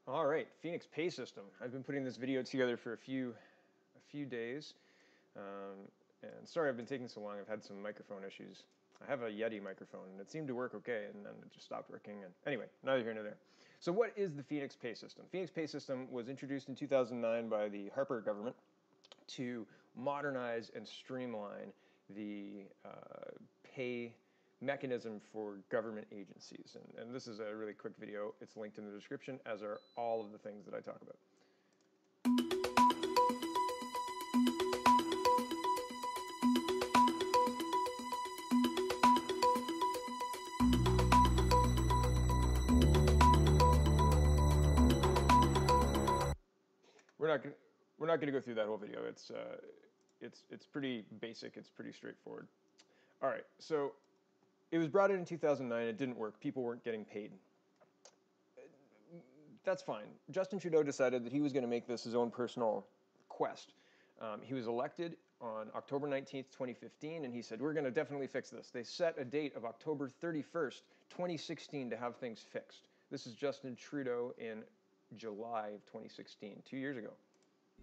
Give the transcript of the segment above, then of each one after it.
All right, Phoneix pay system. I've been putting this video together for a few days, and sorry I've been taking so long. I've had some microphone issues. I have a Yeti microphone, and it seemed to work okay, and then it just stopped working. And anyway, neither here nor there. So what is the Phoneix pay system? Phoneix pay system was introduced in 2009 by the Harper government to modernize and streamline the pay mechanism for government agencies. And this is a really quick video. It's linked in the description, as are all of the things that I talk about. We're not going to go through that whole video. It's pretty basic. It's pretty straightforward. All right, so it was brought in 2009. It didn't work. People weren't getting paid. That's fine. Justin Trudeau decided that he was going to make this his own personal quest. He was elected on October 19th, 2015, and he said, we're going to definitely fix this. They set a date of October 31st, 2016 to have things fixed. This is Justin Trudeau in July of 2016, 2 years ago.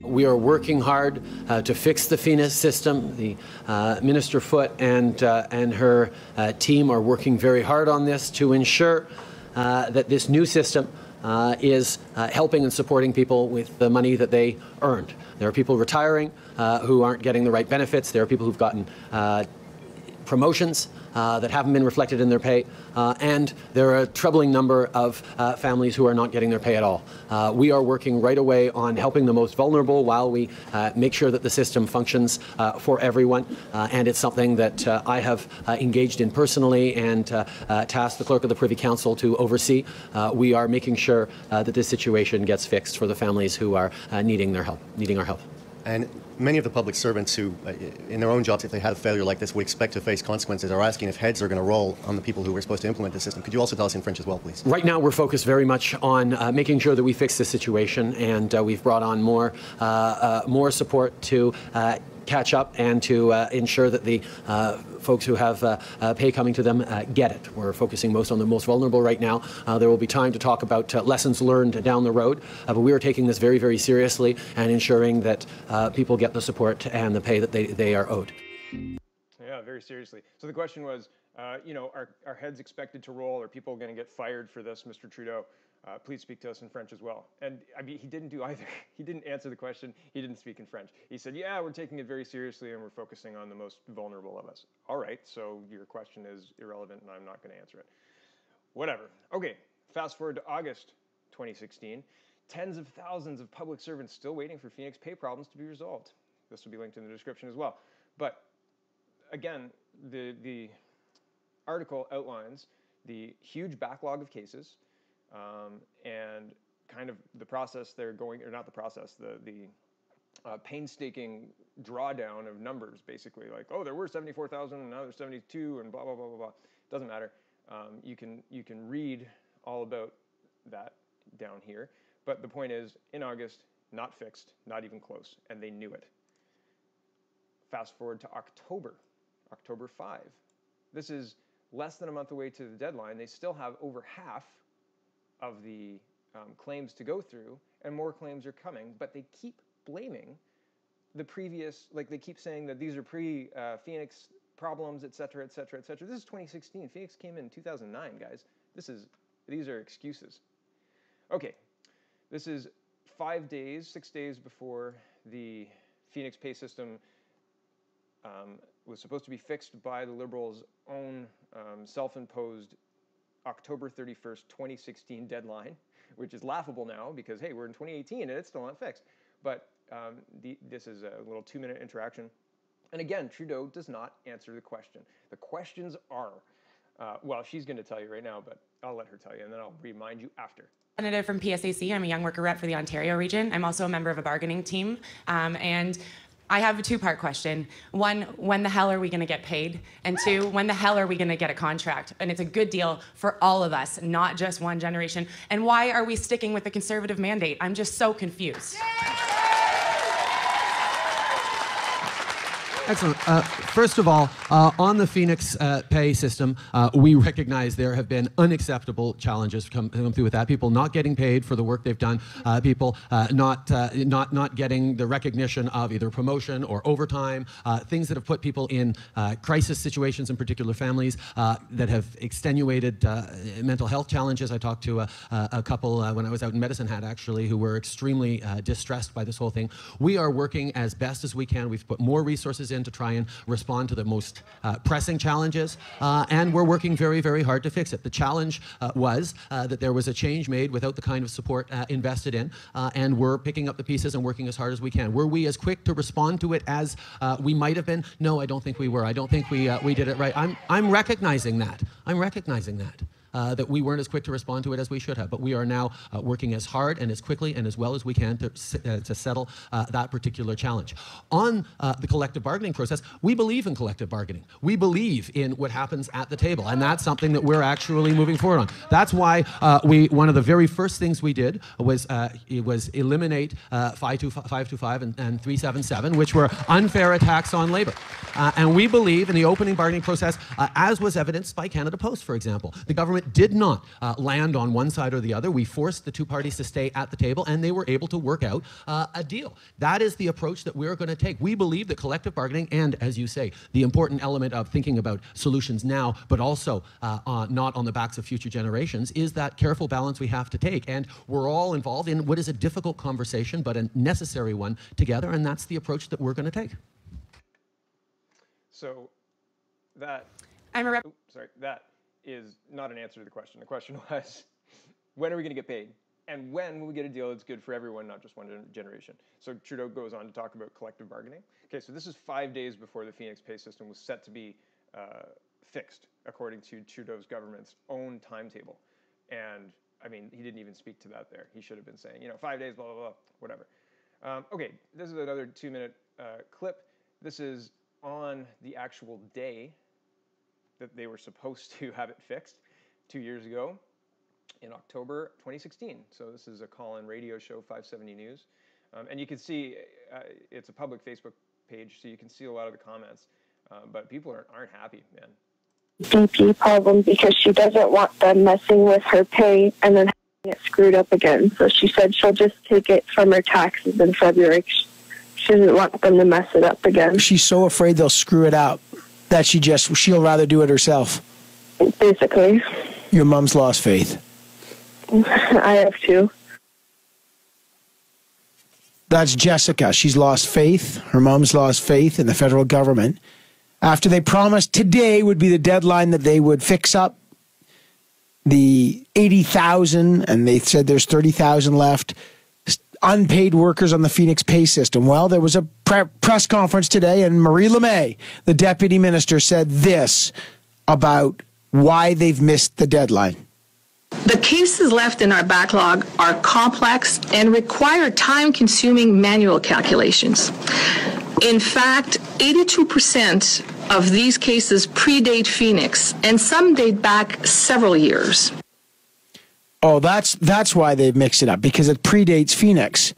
We are working hard to fix the Phoneix system. The Minister Foote and her team are working very hard on this to ensure that this new system is helping and supporting people with the money that they earned. There are people retiring who aren't getting the right benefits. There are people who've gotten promotions that haven't been reflected in their pay, and there are a troubling number of families who are not getting their pay at all. We are working right away on helping the most vulnerable while we make sure that the system functions for everyone, and it's something that I have engaged in personally and tasked the Clerk of the Privy Council to oversee. We are making sure that this situation gets fixed for the families who are needing our help. And many of the public servants who, in their own jobs, if they had a failure like this, would expect to face consequences, are asking if heads are going to roll on the people who were supposed to implement the system. Could you also tell us in French as well, please? Right now, we're focused very much on making sure that we fix this situation, and we've brought on more support to catch up and to ensure that the folks who have pay coming to them get it. We're focusing most on the most vulnerable right now. There will be time to talk about lessons learned down the road, but we are taking this very, very seriously and ensuring that people get the support and the pay that they are owed. Yeah, very seriously. So the question was, you know, are heads expected to roll? Are people going to get fired for this, Mr. Trudeau? Please speak to us in French as well. And I mean, he didn't do either. He didn't answer the question. He didn't speak in French. He said, yeah, we're taking it very seriously and we're focusing on the most vulnerable of us. All right, so your question is irrelevant and I'm not going to answer it. Whatever. Okay, fast forward to August 2016. Tens of thousands of public servants still waiting for Phoneix pay problems to be resolved. This will be linked in the description as well. But again, the article outlines the huge backlog of cases, and kind of the process they're going, or not the process, the painstaking drawdown of numbers, basically, like, oh, there were 74,000 and now there's 72 and blah, blah, blah, blah, blah. Doesn't matter. You can read all about that down here. But the point is, in August, not fixed, not even close, and they knew it. Fast forward to October 5. This is less than a month away to the deadline. They still have over half of the claims to go through, and more claims are coming, but they keep blaming the previous, like they keep saying that these are pre-Phoneix problems, et cetera, et cetera, et cetera. This is 2016. Phoneix came in 2009, guys. These are excuses. Okay, this is 6 days before the Phoneix pay system was supposed to be fixed by the Liberals' own self-imposed October 31st, 2016 deadline, which is laughable now because, hey, we're in 2018 and it's still not fixed. But this is a little 2-minute interaction. And again, Trudeau does not answer the question. The questions are, well, she's going to tell you right now, but I'll let her tell you, and then I'll remind you after. Representative from PSAC. I'm a young worker rep for the Ontario region. I'm also a member of a bargaining team. And I have a two-part question. One, when the hell are we going to get paid? And two, when the hell are we going to get a contract? And it's a good deal for all of us, not just one generation. And why are we sticking with the Conservative mandate? I'm just so confused. Excellent. First of all, on the Phoneix pay system, we recognize there have been unacceptable challenges come through with that. People not getting paid for the work they've done. People not getting the recognition of either promotion or overtime. Things that have put people in crisis situations, in particular families, that have extenuated mental health challenges. I talked to a couple when I was out in Medicine Hat, actually, who were extremely distressed by this whole thing. We are working as best as we can. We've put more resources in to try and respond to the most pressing challenges, and we're working very, very hard to fix it. The challenge was that there was a change made without the kind of support invested in, and we're picking up the pieces and working as hard as we can. Were we as quick to respond to it as we might have been? No, I don't think we were. I don't think we did it right. I'm recognizing that. I'm recognizing that. That we weren't as quick to respond to it as we should have. But we are now working as hard and as quickly and as well as we can to settle that particular challenge. On the collective bargaining process, we believe in collective bargaining. We believe in what happens at the table, and that's something that we're actually moving forward on. That's why one of the very first things we did was eliminate 525 and 377, which were unfair attacks on labor. And we believe in the opening bargaining process, as was evidenced by Canada Post, for example. The government did not land on one side or the other. We forced the two parties to stay at the table, and they were able to work out a deal. That is the approach that we're going to take. We believe that collective bargaining and, as you say, the important element of thinking about solutions now, but also not on the backs of future generations, is that careful balance we have to take. And we're all involved in what is a difficult conversation, but a necessary one together, and that's the approach that we're going to take. So that... that is not an answer to the question. The question was, when are we going to get paid? And when will we get a deal that's good for everyone, not just one generation? So Trudeau goes on to talk about collective bargaining. Okay, so this is 5 days before the Phoneix pay system was set to be fixed, according to Trudeau's government's own timetable. And, I mean, he didn't even speak to that there. He should have been saying, 5 days, blah, blah, blah, whatever. Okay, this is another 2-minute clip. This is on the actual day that they were supposed to have it fixed 2 years ago in October 2016. So this is a call-in radio show, 570 News. And you can see it's a public Facebook page, so you can see a lot of the comments. But people aren't happy, man. DP problem because she doesn't want them messing with her pay and then having it screwed up again. So she said she'll just take it from her taxes in February. She doesn't want them to mess it up again. She's so afraid they'll screw it up that she'll rather do it herself. Basically. Your mom's lost faith. I have too. That's Jessica. She's lost faith. Her mom's lost faith in the federal government. After they promised today would be the deadline that they would fix up the 80,000, and they said there's 30,000 left, unpaid workers on the Phoneix pay system. Well, there was a press conference today, and Marie LeMay, the deputy minister, said this about why they've missed the deadline. The cases left in our backlog are complex and require time-consuming manual calculations. In fact, 82% of these cases predate Phoneix, and some date back several years. Oh, that's why they've mixed it up, because it predates Phoneix.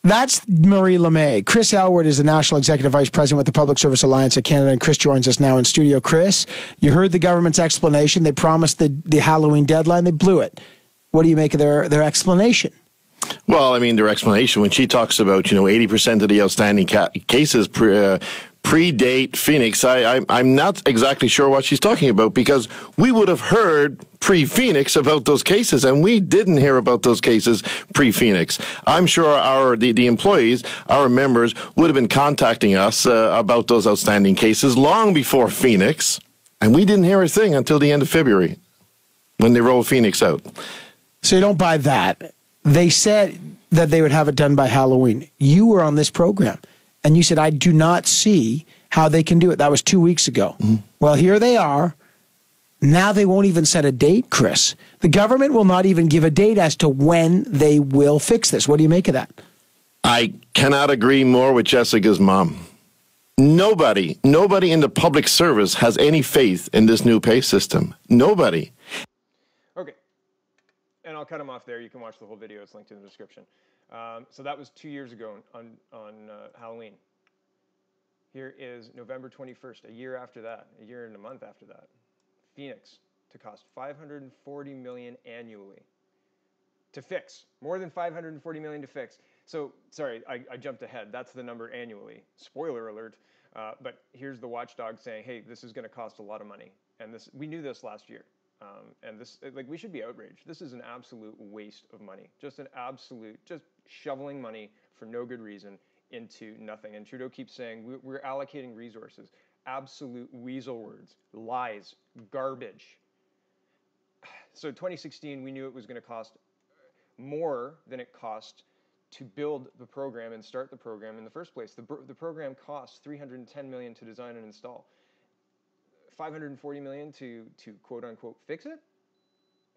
That's Marie LeMay. Chris Elwood is the National Executive Vice President with the Public Service Alliance of Canada, and Chris joins us now in studio. Chris, you heard the government's explanation. They promised the Halloween deadline. They blew it. What do you make of their explanation? Well, I mean, their explanation, when she talks about, 80% of the outstanding cases predate Phoneix, I'm not exactly sure what she's talking about, because we would have heard pre-Phoneix about those cases, and we didn't hear about those cases pre-Phoneix. I'm sure the employees, our members, would have been contacting us about those outstanding cases long before Phoneix, and we didn't hear a thing until the end of February when they rolled Phoneix out. So you don't buy that. They said that they would have it done by Halloween. You were on this program, and you said, I do not see how they can do it. That was 2 weeks ago. Mm-hmm. Well, here they are. Now they won't even set a date, Chris. The government will not even give a date as to when they will fix this. What do you make of that? I cannot agree more with Jessica's mom. Nobody in the public service has any faith in this new pay system. Nobody. Okay. And I'll cut him off there. You can watch the whole video. It's linked in the description. So that was 2 years ago on Halloween. Here is November 21st, a year after that, a year and a month after that. Phoenix to cost $540 million annually to fix, more than $540 million to fix. So, sorry, I jumped ahead. That's the number annually. Spoiler alert. But here's the Watchdog saying, hey, this is going to cost a lot of money. And this, we knew this last year. And this, like, we should be outraged. This is an absolute waste of money. Just an absolute, just shoveling money for no good reason into nothing. And Trudeau keeps saying, we're allocating resources. Absolute weasel words, lies, garbage. So 2016, we knew it was going to cost more than it cost to build the program and start the program in the first place. The program costs $310 million to design and install, $540 million to quote unquote fix it,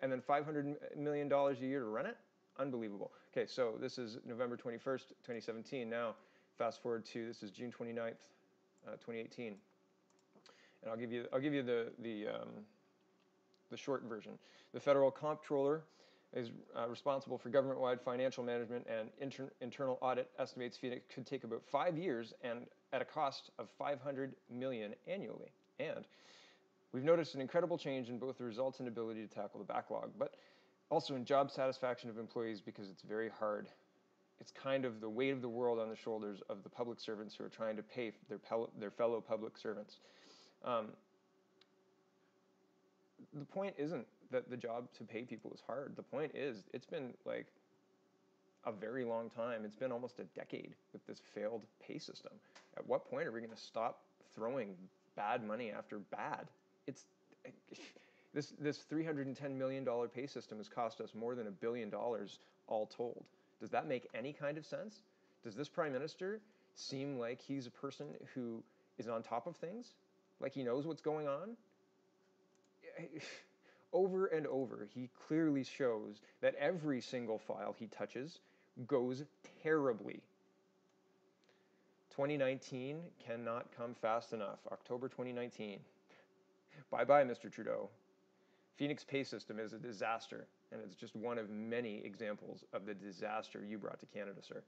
and then $500 million a year to run it. Unbelievable. Okay, so this is November 21st, 2017. Now, fast forward to this is June 29th, 2018, and I'll give you the short version. The federal comptroller is responsible for government-wide financial management and internal audit. Estimates Phoenix could take about 5 years and at a cost of $500 million annually. And we've noticed an incredible change in both the results and ability to tackle the backlog, but also in job satisfaction of employees because it's very hard. It's kind of the weight of the world on the shoulders of the public servants who are trying to pay their fellow public servants. The point isn't that the job to pay people is hard. The point is it's been like a very long time. It's been almost a decade with this failed pay system. At what point are we going to stop throwing bad money after bad? It's this $310 million pay system has cost us more than $1 billion all told. Does that make any kind of sense? Does this prime minister seem like he's a person who is on top of things? Like he knows what's going on? Over and over, he clearly shows that every single file he touches goes terribly. 2019 cannot come fast enough. October 2019. Bye-bye, Mr. Trudeau. Phoenix pay system is a disaster, and it's just one of many examples of the disaster you brought to Canada, sir.